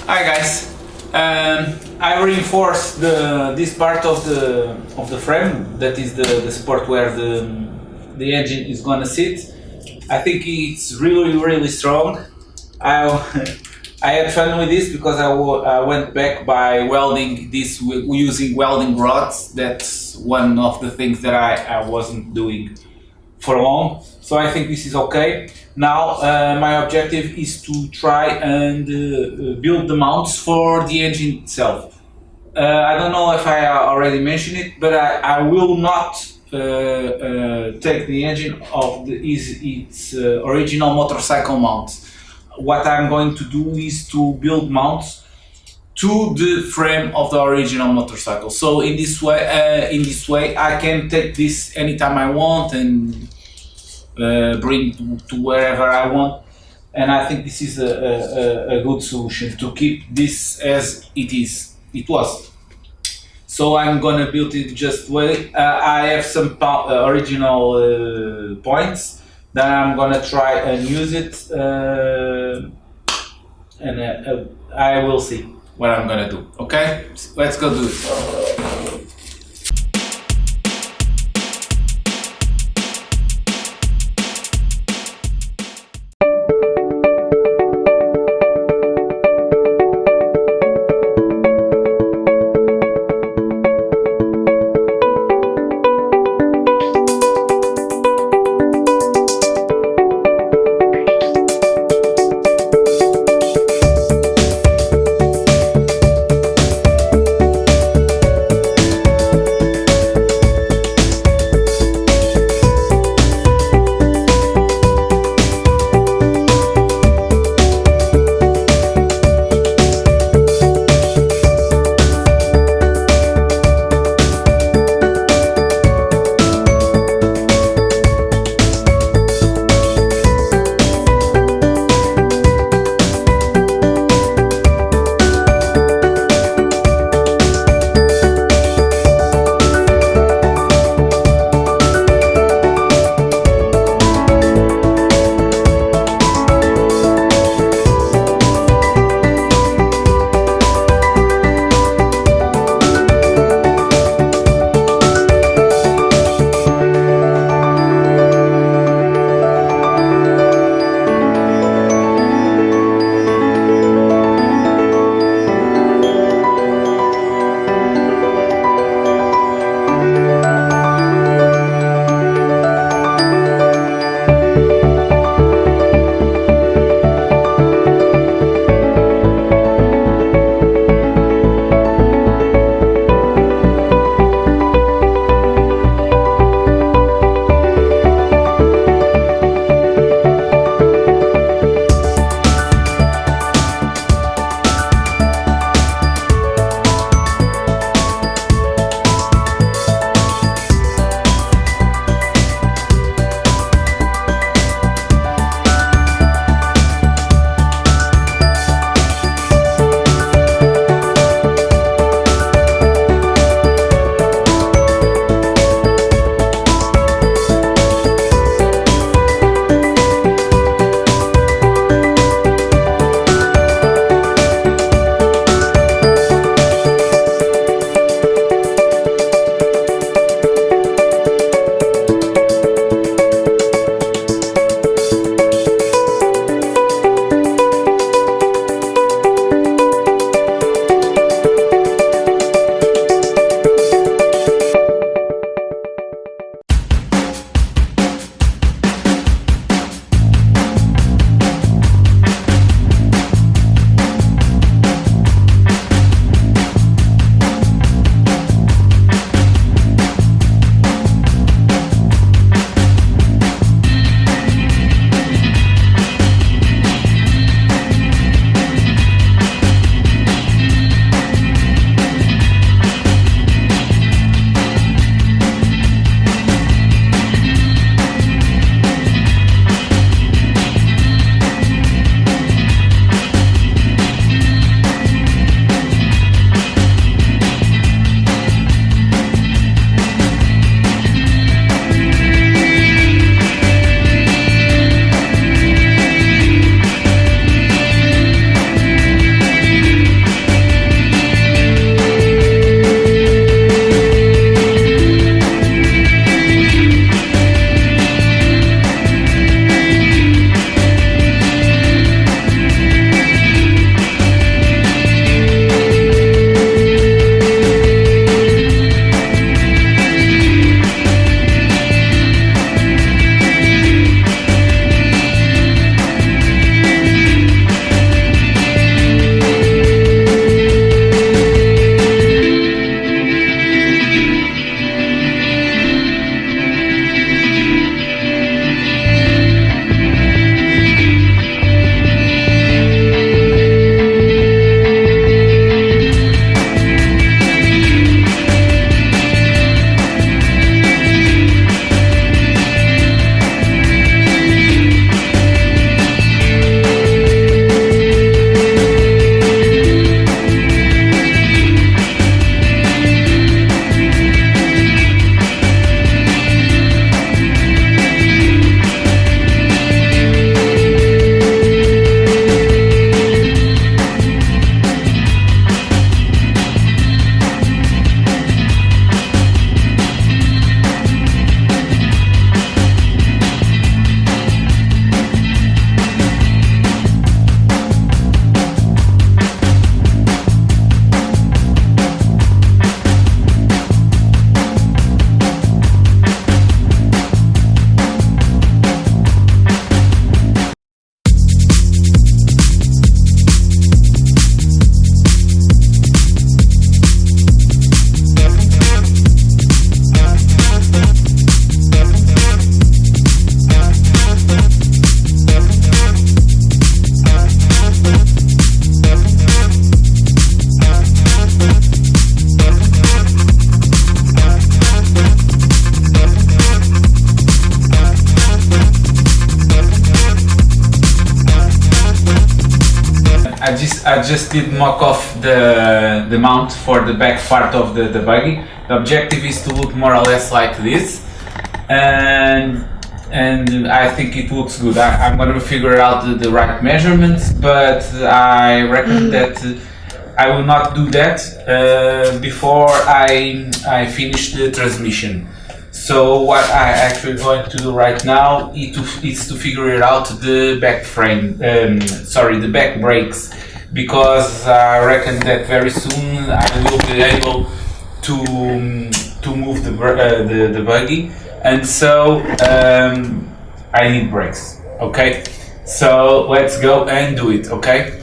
Hi guys. I reinforced this part of the frame, that is the support where the engine is gonna sit. I think it's really strong. I I had fun with this because I went back by welding this using welding rods. That's one of the things that I wasn't doing for long. So I think this is okay. Now my objective is to try and build the mounts for the engine itself. I don't know if I already mentioned it, but I will not take the engine of its original motorcycle mounts. What I'm going to do is to build mounts to the frame of the original motorcycle. So in this way, I can take this anytime I want and bring to wherever I want. And I think this is a good solution to keep this as it was. So I'm gonna build it just way. I have some original points that I'm gonna try and use it, and I will see what I'm gonna do. Okay, let's go do it. I just did mock off the mount for the back part of the buggy. The objective is to look more or less like this, and I think it looks good. I'm going to figure out the right measurements, but I reckon that I will not do that before I finish the transmission. So what I actually going to do right now is to figure out the back frame, the back brakes, because I reckon that very soon I will be able to move the buggy, and so I need brakes. Okay, so let's go and do it. Okay.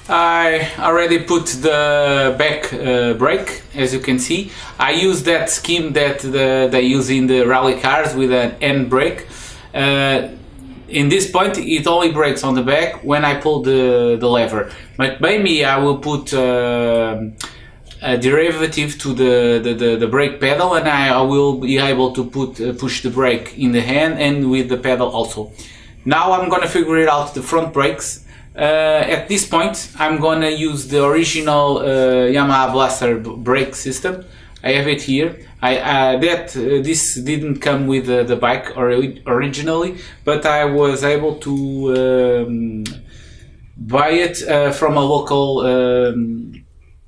I already put the back brake, as you can see. I use that scheme that they use in the rally cars with an end brake. In this point it only brakes on the back when I pull the lever, but maybe I will put a derivative to the brake pedal, and I will be able to push the brake in the hand and with the pedal also. Now I'm gonna figure it out the front brakes. At this point I'm gonna use the original Yamaha Blaster brake system. I have it here. This didn't come with the bike originally, but I was able to buy it from a local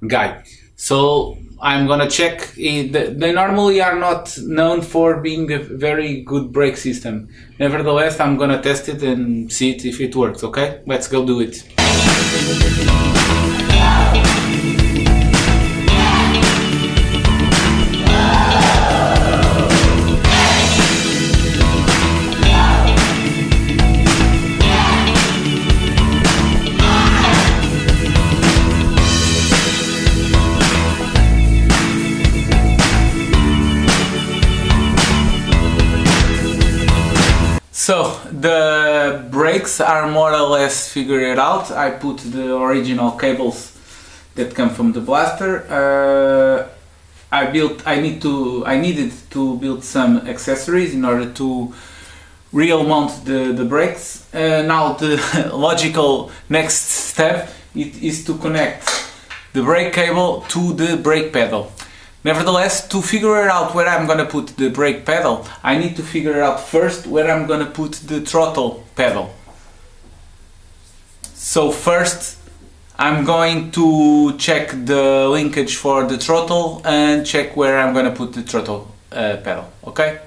guy. So I'm gonna check. They normally are not known for being a very good brake system. Nevertheless, I'm gonna test it and see if it works. Okay, let's go do it. So the brakes are more or less figured out. I put the original cables that come from the Blaster. I needed to build some accessories in order to real mount the brakes. Now the logical next step is to connect the brake cable to the brake pedal. Nevertheless, to figure out where I'm gonna put the brake pedal, I need to figure out first where I'm gonna put the throttle pedal. So first I'm going to check the linkage for the throttle and check where I'm gonna put the throttle pedal, okay?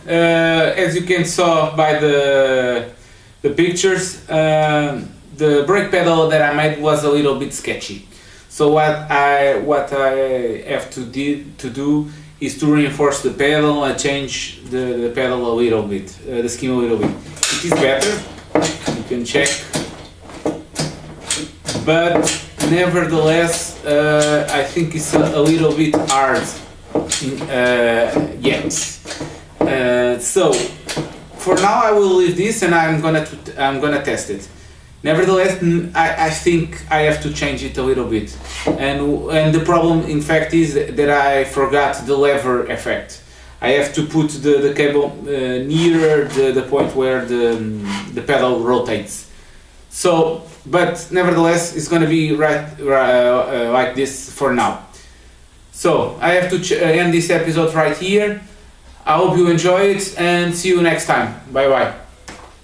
As you can saw by the pictures, the brake pedal that I made was a little bit sketchy. So what I have to do is to reinforce the pedal and change the pedal a little bit, the scheme a little bit. It is better, you can check, but nevertheless I think it's a little bit hard yet. So for now I will leave this and I'm gonna test it. Nevertheless, I think I have to change it a little bit, and the problem in fact is that I forgot the lever effect. I have to put the cable nearer the point where the pedal rotates. So, but nevertheless, it's going to be like this for now. So I have to end this episode right here. I hope you enjoy it and see you next time. Bye bye.